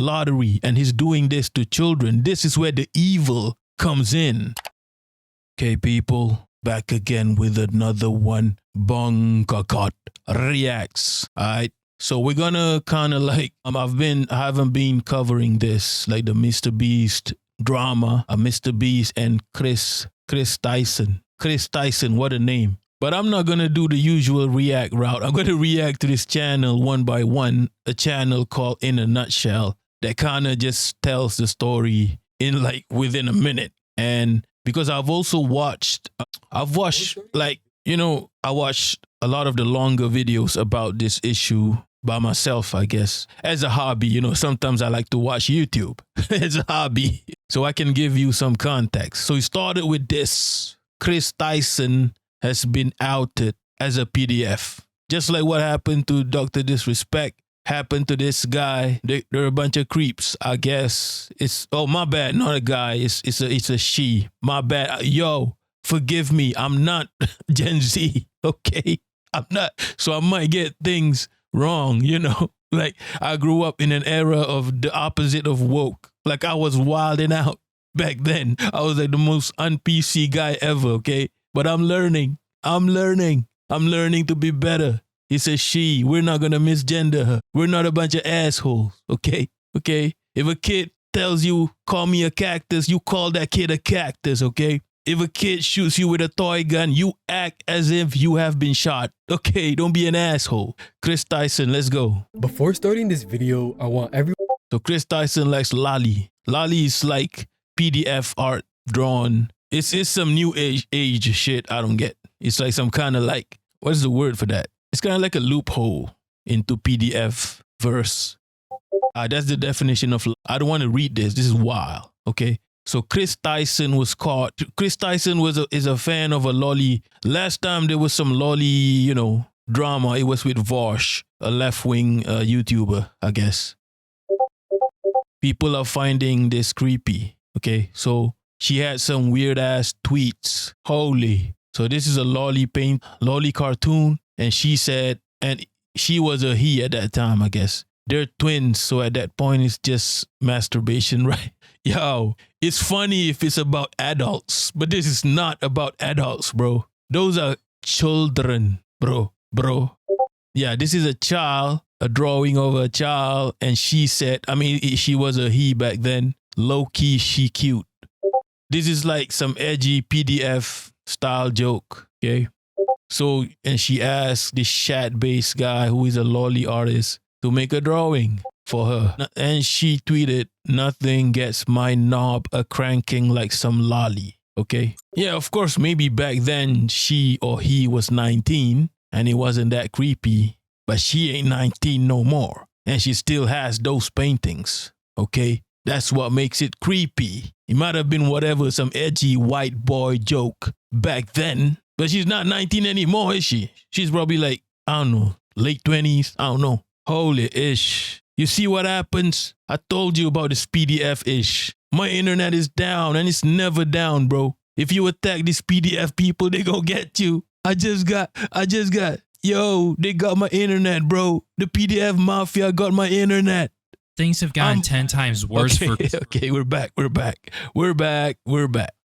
lottery and he's doing this to children. This is where the evil comes in. Okay, people, back again with another one. Bongakot reacts. All right. So we're gonna kind of like I haven't been covering this like the MrBeast drama, MrBeast and Kris Tyson. Kris Tyson, what a name. But I'm not gonna do the usual react route. I'm gonna react to this channel one by one, a channel called In a Nutshell that kind of just tells the story in like within a minute. And because I've watched like, you know, I watched a lot of the longer videos about this issue by myself, I guess, as a hobby. You know, sometimes I like to watch YouTube as a hobby so I can give you some context. So he started with this. Kris Tyson has been outed as a PDF. Just like what happened to Dr. Disrespect happened to this guy. They're a bunch of creeps, I guess. Oh, my bad, not a guy. It's a she. My bad. Yo, forgive me. I'm not Gen Z, okay? I'm not. So I might get things wrong, you know? Like, I grew up in an era of the opposite of woke. Like, I was wilding out back then. I was like the most un-PC guy ever, okay? But I'm learning. I'm learning to be better. It's a she. We're not going to misgender her. We're not a bunch of assholes, okay? Okay? If a kid tells you, call me a cactus, you call that kid a cactus, okay? If a kid shoots you with a toy gun, you act as if you have been shot. Okay, don't be an asshole. Kris Tyson, let's go. Before starting this video, I want everyone... So Kris Tyson likes lolly. Lolly is like PDF art drawn. It's some new age shit I don't get. It's like some kind of like, what's the word for that? It's kind of like a loophole into PDF verse. That's the definition of, I don't want to read this. This is wild, okay? So Kris Tyson was caught. Kris Tyson is a fan of a lolly. Last time there was some lolly, you know, drama. It was with Vosh, a left-wing YouTuber, I guess. People are finding this creepy, okay? So she had some weird-ass tweets. Holy. So this is a lolly cartoon. And she said, and she was a he at that time, I guess. They're twins, so at that point, it's just masturbation, right? Yo, it's funny if it's about adults, but this is not about adults, bro. Those are children, bro. Yeah, this is a child, a drawing of a child, and she said, I mean, she was a he back then. Low-key, she cute. This is like some edgy PDF style joke, okay? So, and she asked this chat-based guy who is a lolly artist to make a drawing for her. And she tweeted, nothing gets my knob a-cranking like some lolly, okay? Yeah, of course, maybe back then she or he was 19 and it wasn't that creepy, but she ain't 19 no more. And she still has those paintings, okay? That's what makes it creepy. It might have been whatever, some edgy white boy joke back then, but she's not 19 anymore, is she? She's probably like, I don't know, late 20s, I don't know. Holy ish. You see what happens? I told you about this PDF ish. My internet is down and it's never down, bro. If you attack these PDF people, they gonna get you. I just got, yo, they got my internet, bro. The PDF mafia got my internet. Things have gotten 10 times worse. Okay, we're back.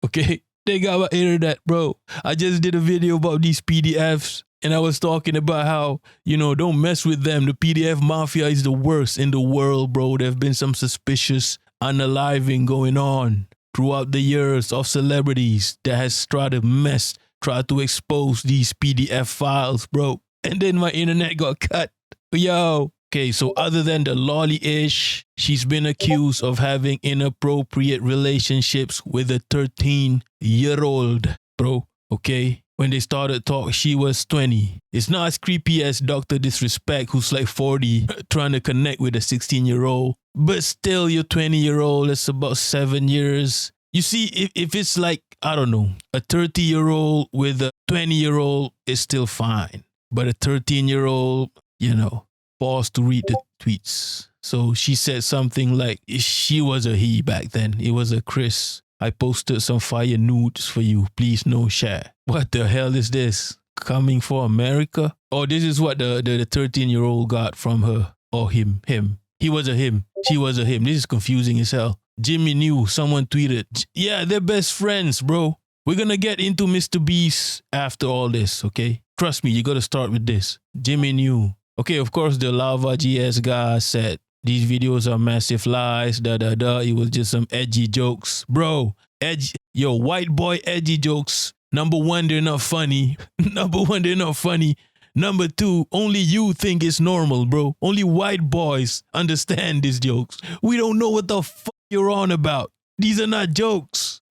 Okay, they got my internet, bro. I just did a video about these PDFs and I was talking about how, you know, don't mess with them. The PDF mafia is the worst in the world, bro. There have been some suspicious unaliving going on throughout the years of celebrities that has tried to expose these PDF files, bro. And then my internet got cut. Yo. Okay, so other than the lolly-ish, she's been accused of having inappropriate relationships with a 13-year-old, bro, okay? When they started talk, she was 20. It's not as creepy as Dr. Disrespect, who's like 40, trying to connect with a 16-year-old. But still, you're 20-year-old, it's about 7 years. You see, if it's like, I don't know, a 30-year-old with a 20-year-old is still fine. But a 13-year-old, you know, pause to read the tweets. So she said something like, she was a he back then. It was a Kris. I posted some fire nudes for you. Please no share. What the hell is this? Coming for America? Oh, this is what the 13-year-old got from her. Or him. He was a him. She was a him. This is confusing as hell. Jimmy knew. Someone tweeted. Yeah, they're best friends, bro. We're going to get into MrBeast after all this, okay? Trust me, you got to start with this. Jimmy knew. Okay, of course, the Lava GS guy said, these videos are massive lies, It was just some edgy jokes. Bro, white boy edgy jokes. Number one, they're not funny. Number two, only you think it's normal, bro. Only white boys understand these jokes. We don't know what the fuck you're on about. These are not jokes.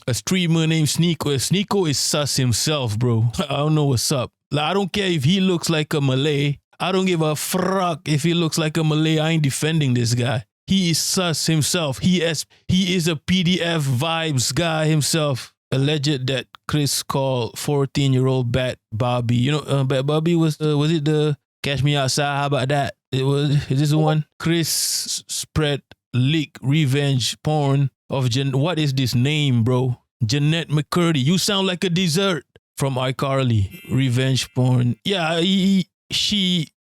A streamer named Sneeko. Sneeko is sus himself, bro. I don't know what's up. Like, I don't care if he looks like a Malay. I don't give a fuck if he looks like a Malay. I ain't defending this guy. He is sus himself. He is a PDF vibes guy himself. Alleged that Chris called 14-year-old Bat Bobby. You know, Bat Bobby was it the Catch Me Outside? How about that? Is this the one? Chris spread leak revenge porn of what is this name, bro? Jeanette McCurdy. You sound like a dessert from iCarly. Revenge porn. Yeah,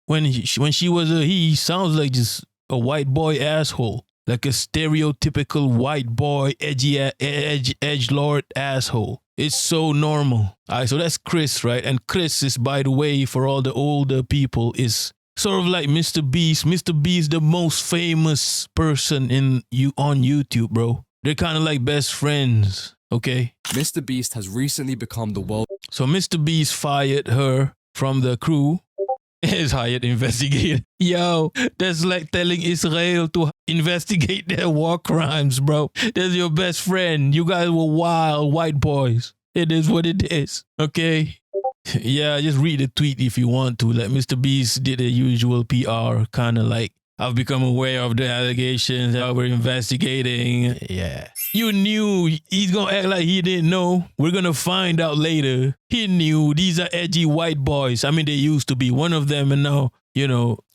when she was he sounds like just a white boy asshole. Like a stereotypical white boy, edgelord asshole. It's so normal. All right, so that's Chris, right? And Chris is, by the way, for all the older people, is sort of like MrBeast. MrBeast, the most famous person on YouTube, bro. They're kind of like best friends, okay? MrBeast has recently become the world. So MrBeast fired her from the crew. Is hired investigator. Yo, that's like telling Israel to investigate their war crimes, bro. That's your best friend. You guys were wild white boys. It is what it is, okay? Yeah, just read the tweet if you want to. Like MrBeast did the usual PR, kind of like, I've become aware of the allegations that we're investigating. Yeah. You knew. He's going to act like he didn't know. We're going to find out later. He knew. These are edgy white boys. I mean, they used to be. One of them and now,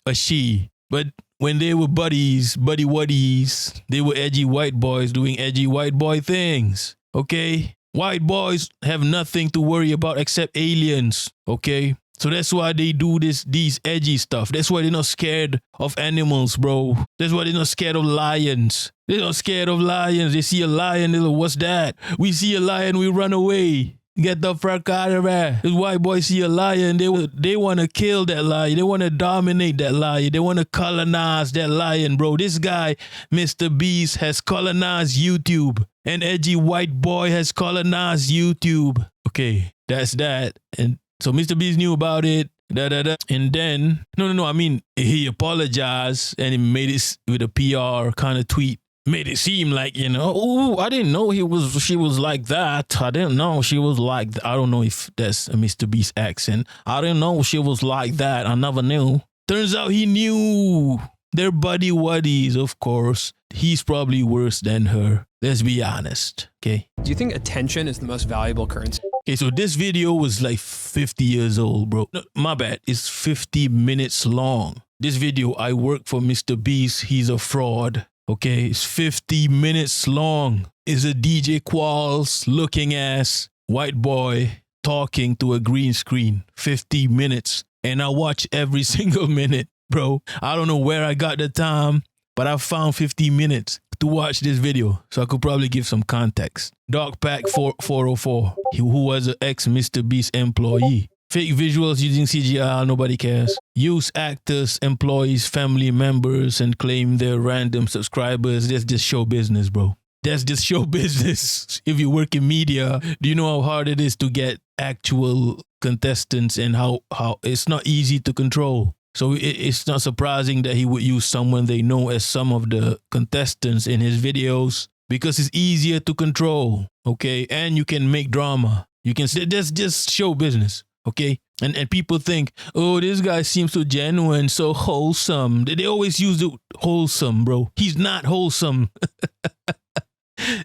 a she. But when they were buddy-waddies, they were edgy white boys doing edgy white boy things. Okay? White boys have nothing to worry about except aliens. Okay? So that's why they do these edgy stuff. That's why they're not scared of animals, bro. That's why they're not scared of lions. They're not scared of lions. They see a lion, they're like, what's that? We see a lion, we run away. Get the fuck out of there. This white boy see a lion, they want to kill that lion. They want to dominate that lion. They want to colonize that lion, bro. This guy, MrBeast, has colonized YouTube. An edgy white boy has colonized YouTube. Okay, that's that. And so MrBeast knew about it, and then, no, I mean, he apologized and he made it with a PR kind of tweet. Made it seem like, oh, I didn't know she was like that. I didn't know she was like that. I don't know if that's a MrBeast accent. I didn't know she was like that. I never knew. Turns out he knew. They're buddy-waddies, of course. He's probably worse than her. Let's be honest, okay? Do you think attention is the most valuable currency? Okay, so this video was like 50 years old, bro. No, my bad. It's 50 minutes long. This video, I work for MrBeast. He's a fraud. Okay, it's 50 minutes long. It's a DJ Qualls looking ass white boy talking to a green screen. 50 minutes. And I watch every single minute, bro. I don't know where I got the time, but I found 50 minutes to watch this video, so I could probably give some context. Dogpack 404, who was an ex-MrBeast employee. Fake visuals using CGI, nobody cares. Use actors, employees, family members, and claim they're random subscribers. That's just show business, bro. That's just show business. If you work in media, do you know how hard it is to get actual contestants and how it's not easy to control? So it's not surprising that he would use someone they know as some of the contestants in his videos because it's easier to control, okay? And you can make drama. You can say that's just show business, okay? And people think, oh, this guy seems so genuine, so wholesome. They always use the wholesome, bro. He's not wholesome.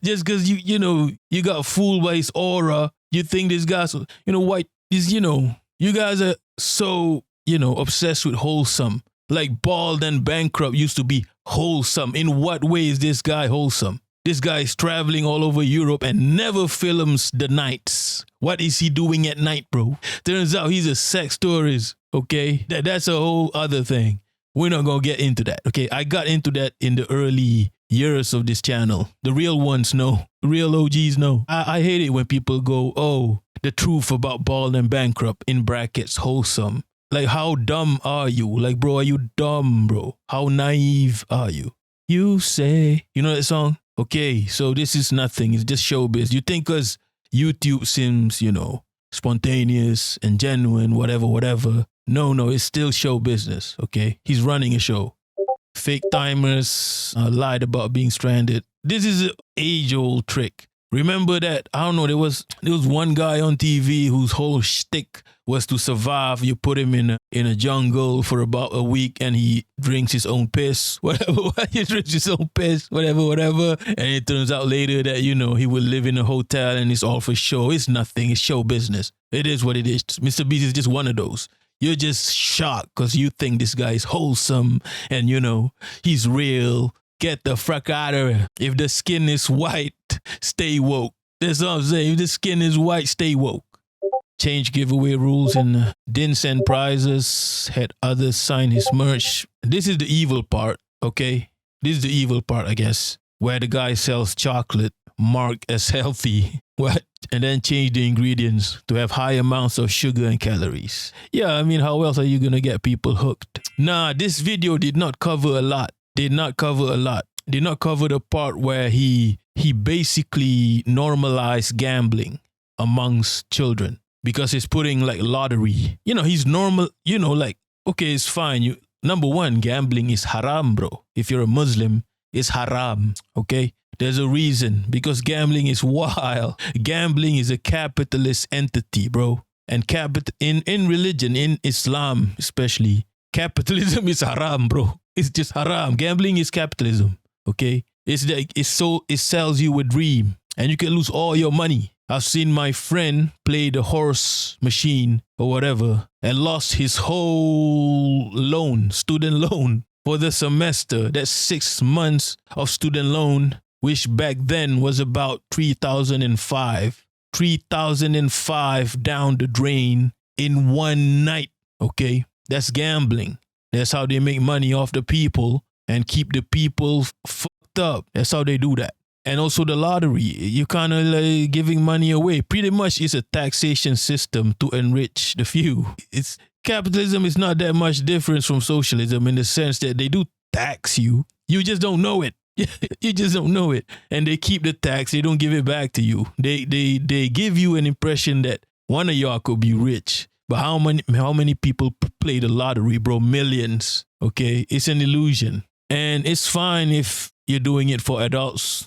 Just because you got fooled by his aura, you think this guy's, white is, you guys are so, obsessed with wholesome. Like Bald and Bankrupt used to be wholesome. In what way is this guy wholesome? This guy is traveling all over Europe and never films the nights. What is he doing at night, bro? Turns out he's a sex tourist, okay? That's a whole other thing. We're not going to get into that. Okay. I got into that in the early years of this channel. The real ones know. The real OGs know. I hate it when people go, oh, the truth about Bald and Bankrupt, in brackets, wholesome. Like, how dumb are you? Like, bro, are you dumb, bro? How naive are you? You say, you know that song? Okay, so this is nothing. It's just showbiz. You think because YouTube seems, you know, spontaneous and genuine, whatever. No, it's still show business, okay? He's running a show. Fake timers lied about being stranded. This is an age-old trick. Remember that, I don't know, there was one guy on TV whose whole shtick was to survive. You put him in a jungle for about a week and he drinks his own piss, whatever. He drinks his own piss, whatever. And it turns out later that, you know, he will live in a hotel and it's all for show. It's nothing. It's show business. It is what it is. MrBeast is just one of those. You're just shocked because you think this guy is wholesome and, you know, he's real. Get the fuck out of here. If the skin is white, stay woke. That's what I'm saying. If the skin is white, stay woke. Change giveaway rules and didn't send prizes. Had others sign his merch. This is the evil part, okay? This is the evil part, I guess, where the guy sells chocolate marked as healthy. What? And then change the ingredients to have high amounts of sugar and calories. Yeah, I mean, how else are you going to get people hooked? Nah, this video did not cover a lot. Did not cover the part where he basically normalized gambling amongst children because he's putting like lottery. You know, he's normal, you know, like, okay, it's fine. Number one, gambling is haram, bro. If you're a Muslim, it's haram, okay? There's a reason, because gambling is wild. Gambling is a capitalist entity, bro. And in religion, in Islam especially, capitalism is haram, bro. It's just haram. Gambling is capitalism, okay? It sells you a dream and you can lose all your money. I've seen my friend play the horse machine or whatever and lost his whole loan, student loan for the semester. That's 6 months of student loan, which back then was about 3,005. 3,005 down the drain in one night, okay? That's gambling. That's how they make money off the people and keep the people fucked up. That's how they do that. And also the lottery, you kind of like giving money away. Pretty much it's a taxation system to enrich the few. Capitalism is not that much different from socialism in the sense that they do tax you. You just don't know it. You just don't know it. And they keep the tax. They don't give it back to you. They give you an impression that one of y'all could be rich. But how many people play the lottery, bro? Millions. Okay, it's an illusion. And it's fine if you're doing it for adults.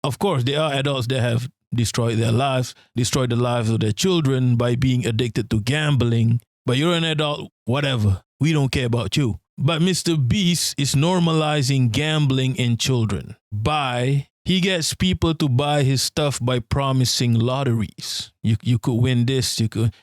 Of course, there are adults that have destroyed their lives, destroyed the lives of their children by being addicted to gambling. But you're an adult, whatever. We don't care about you. But MrBeast is normalizing gambling in children he gets people to buy his stuff by promising lotteries. You could win this,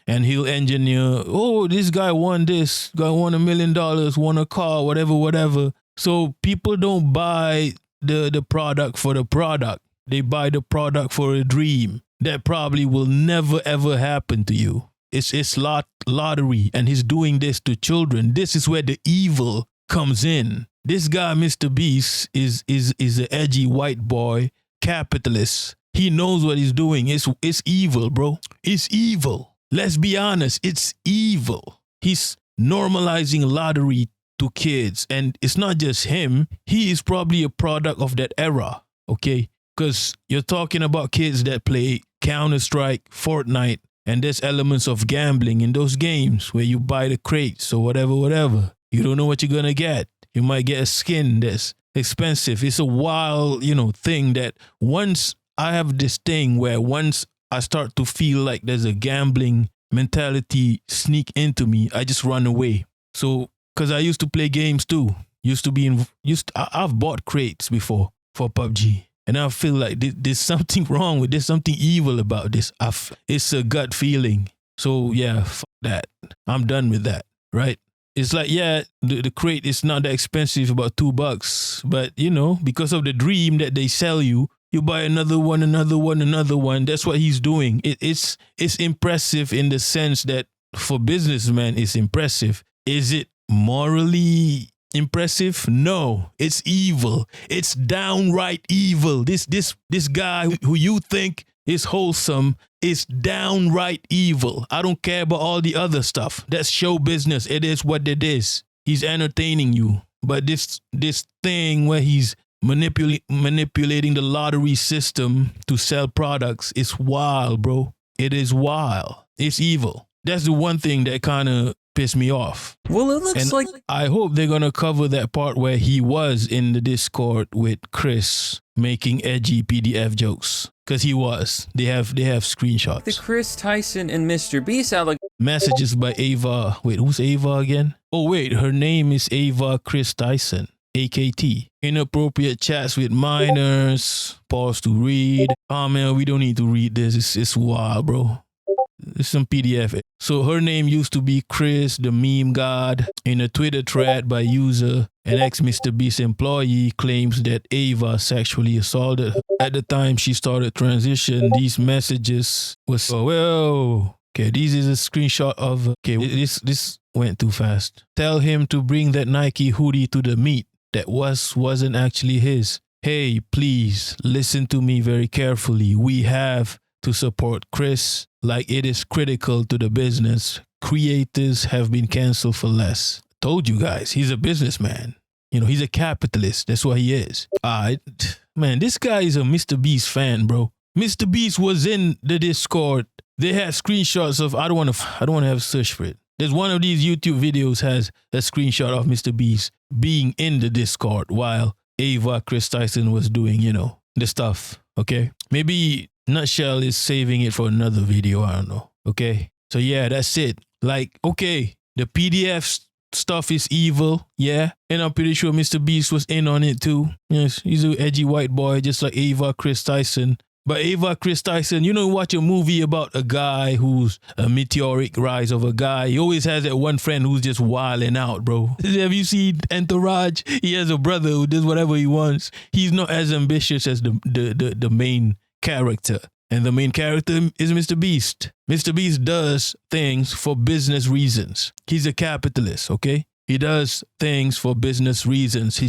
and he'll engineer, oh, this guy won this, guy won $1 million, won a car, whatever. So people don't buy the product for the product. They buy the product for a dream that probably will never ever happen to you. It's lottery, and he's doing this to children. This is where the evil comes in. This guy, MrBeast, is an edgy white boy, capitalist. He knows what he's doing. It's evil, bro. It's evil. Let's be honest. It's evil. He's normalizing lottery to kids. And it's not just him. He is probably a product of that era, okay? Because you're talking about kids that play Counter-Strike, Fortnite, and there's elements of gambling in those games where you buy the crates or whatever. You don't know what you're going to get. You might get a skin that's expensive. It's a wild, thing that once I have this thing where once I start to feel like there's a gambling mentality sneak into me, I just run away. So, because I used to play games too. I've bought crates before for PUBG. And I feel like there's something wrong with this, something evil about this. It's a gut feeling. So yeah, fuck that. I'm done with that, right? It's like, yeah, the crate is not that expensive, about $2. But, because of the dream that they sell you, you buy another one. That's what he's doing. It's impressive in the sense that for businessmen, it's impressive. Is it morally impressive? No, it's evil. It's downright evil. This guy who you think is wholesome is downright evil. I don't care about all the other stuff. That's show business. It is what it is. He's entertaining you. But this thing where he's manipulating the lottery system to sell products is wild, bro. It is wild. It's evil. That's the one thing that kind of pissed me off. Well, it looks like I hope they're gonna cover that part where he was in the Discord with Chris making edgy PDF jokes, because he was. They have screenshots. the Kris Tyson and MrBeast out like Messages by Ava. Wait, who's Ava again? Oh wait, her name is Ava Kris Tyson. AKT. Inappropriate chats with minors. Pause to read. Oh man, we don't need to read this. It's wild, bro. It's some PDF. So her name used to be Chris, the meme god. In a Twitter thread by user, an ex-MrBeast employee claims that Ava sexually assaulted her. At the time she started transition, these messages was, oh, well, okay, this is a screenshot of, okay, this went too fast. Tell him to bring that Nike hoodie to the meet that wasn't actually his. Hey, please listen to me very carefully. We have to support Chris like it is critical to the business. Creators have been canceled for less. Told you guys, he's a businessman. You know, he's a capitalist. That's what he is. Man, this guy is a MrBeast fan, bro. MrBeast was in the Discord. They had screenshots of, I don't want to have a search for it. There's one of these YouTube videos has a screenshot of MrBeast being in the Discord while Ava Kris Tyson was doing, you know, the stuff. Okay. Maybe Nutshell is saving it for another video. I don't know. Okay. So yeah, that's it. Like, okay, the PDF stuff is evil. Yeah. And I'm pretty sure MrBeast was in on it too. Yes. He's an edgy white boy, just like Ava Kris Tyson. But Ava Kris Tyson, you know, watch a movie about a guy who's a meteoric rise of a guy. He always has that one friend who's just wilding out, bro. Have you seen Entourage? He has a brother who does whatever he wants. He's not as ambitious as the main character. And the main character is MrBeast. MrBeast does things for business reasons. He's a capitalist, okay? He does things for business reasons. He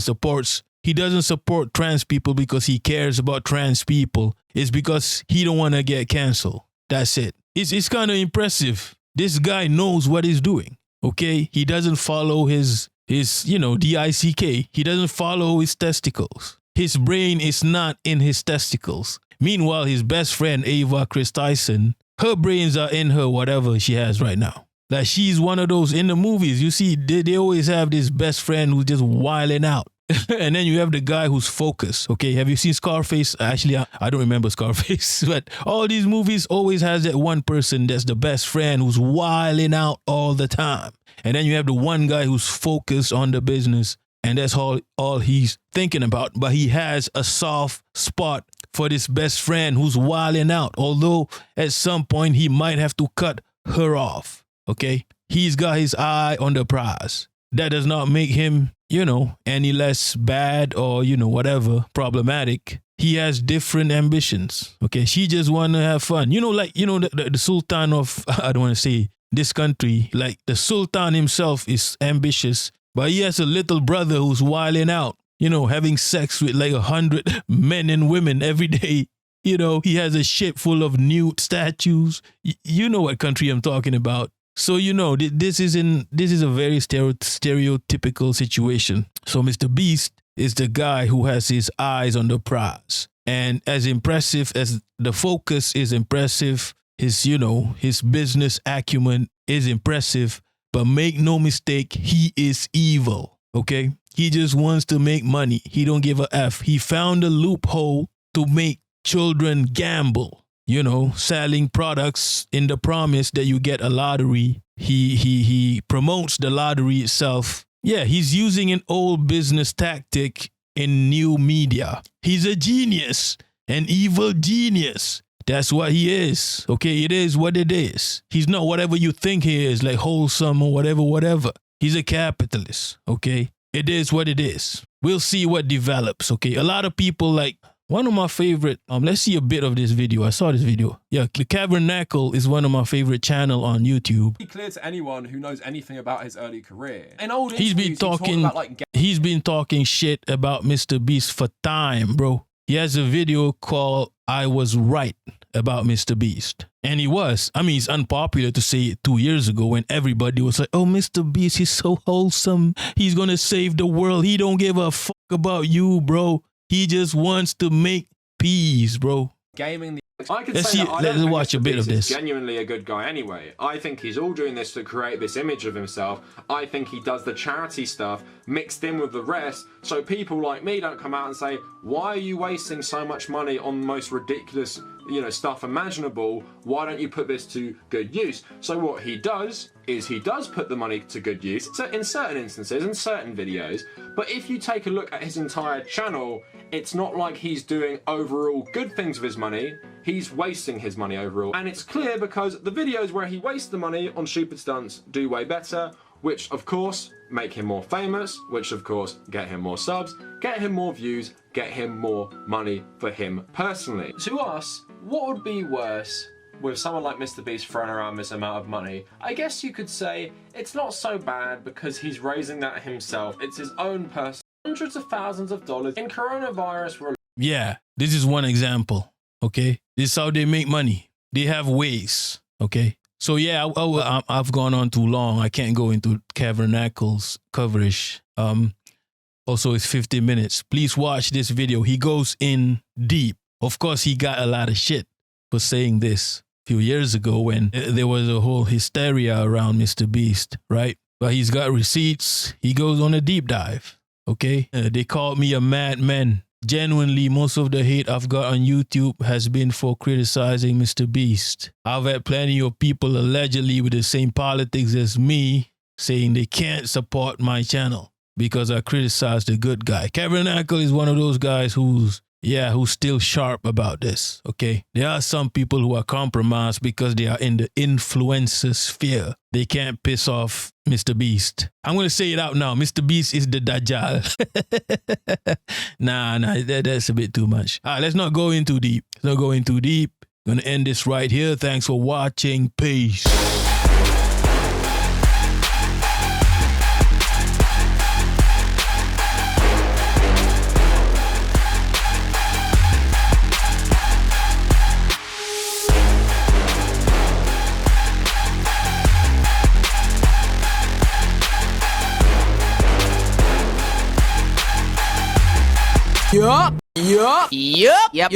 doesn't support trans people because he cares about trans people. It's because he don't want to get canceled. That's it. It's kind of impressive. This guy knows what he's doing, okay? He doesn't follow his DICK. He doesn't follow his testicles. His brain is not in his testicles. Meanwhile, his best friend, Ava Kris Tyson, her brains are in her whatever she has right now. Like, she's one of those in the movies. You see, they always have this best friend who's just wilding out. And then you have the guy who's focused. Okay, have you seen Scarface? Actually, I don't remember Scarface, but all these movies always has that one person that's the best friend who's wilding out all the time. And then you have the one guy who's focused on the business, and that's all he's thinking about. But he has a soft spot for this best friend who's wilding out. Although at some point he might have to cut her off. Okay, he's got his eye on the prize. That does not make him, any less bad or, whatever, problematic. He has different ambitions. Okay, she just want to have fun. The Sultan of, I don't want to say this country, like the Sultan himself is ambitious, but he has a little brother who's wilding out, having sex with like 100 men and women every day. He has a ship full of nude statues. You know what country I'm talking about. So, this is a very stereotypical situation. So MrBeast is the guy who has his eyes on the prize. And as impressive as the focus is impressive, his business acumen is impressive, but make no mistake, he is evil, okay? He just wants to make money. He don't give a F. He found a loophole to make children gamble. Selling products in the promise that you get a lottery. He promotes the lottery itself. Yeah, he's using an old business tactic in new media. He's a genius, an evil genius. That's what he is. Okay, it is what it is. He's not whatever you think he is, like wholesome or whatever. He's a capitalist, okay? It is what it is. We'll see what develops, okay? A lot of people like One of my favorite, let's see a bit of this video. I saw this video. Yeah, the Tabernacle is one of my favorite channel on YouTube. Be clear to anyone who knows anything about his early career. In old He's been interviews, he talked talking, about, like, he's been talking shit about MrBeast for time, bro. He has a video called I Was Right about MrBeast. And he was. I mean, it's unpopular to say it 2 years ago when everybody was like, oh, MrBeast, he's so wholesome. He's going to save the world. He don't give a fuck about you, bro. He just wants to make peace, bro. gaming. I could Let's say see, that I let's don't watch a think bit of Mr. Beast this. is genuinely a good guy anyway. I think he's all doing this to create this image of himself. I think he does the charity stuff mixed in with the rest, so people like me don't come out and say, why are you wasting so much money on the most ridiculous, stuff imaginable? Why don't you put this to good use? So what he does is he does put the money to good use in certain instances and certain videos, but if you take a look at his entire channel, it's not like he's doing overall good things with his money. He's wasting his money overall, and it's clear because the videos where he wastes the money on stupid stunts do way better, which of course make him more famous, which of course get him more subs, get him more views, get him more money for him personally. To us, what would be worse with someone like MrBeast throwing around this amount of money? I guess you could say it's not so bad because he's raising that himself. It's his own person. Hundreds of thousands of dollars in coronavirus relief. Yeah, this is one example, okay? This is how they make money. They have ways, okay? So yeah, I've gone on too long. I can't go into Tabernacle's coverage. Also, it's 50 minutes. Please watch this video. He goes in deep. Of course, he got a lot of shit for saying this a few years ago when there was a whole hysteria around MrBeast, right? But he's got receipts. He goes on a deep dive, okay? They called me a madman. Genuinely, most of the hate I've got on YouTube has been for criticizing MrBeast. I've had plenty of people allegedly with the same politics as me saying they can't support my channel because I criticize the good guy. Tabernacle is one of those guys who's still sharp about this, okay? There are some people who are compromised because they are in the influencer sphere. They can't piss off MrBeast. I'm going to say it out now. MrBeast is the Dajjal. Nah, that's a bit too much. All right, let's not go in too deep. I'm going to end this right here. Thanks for watching. Peace. Yup.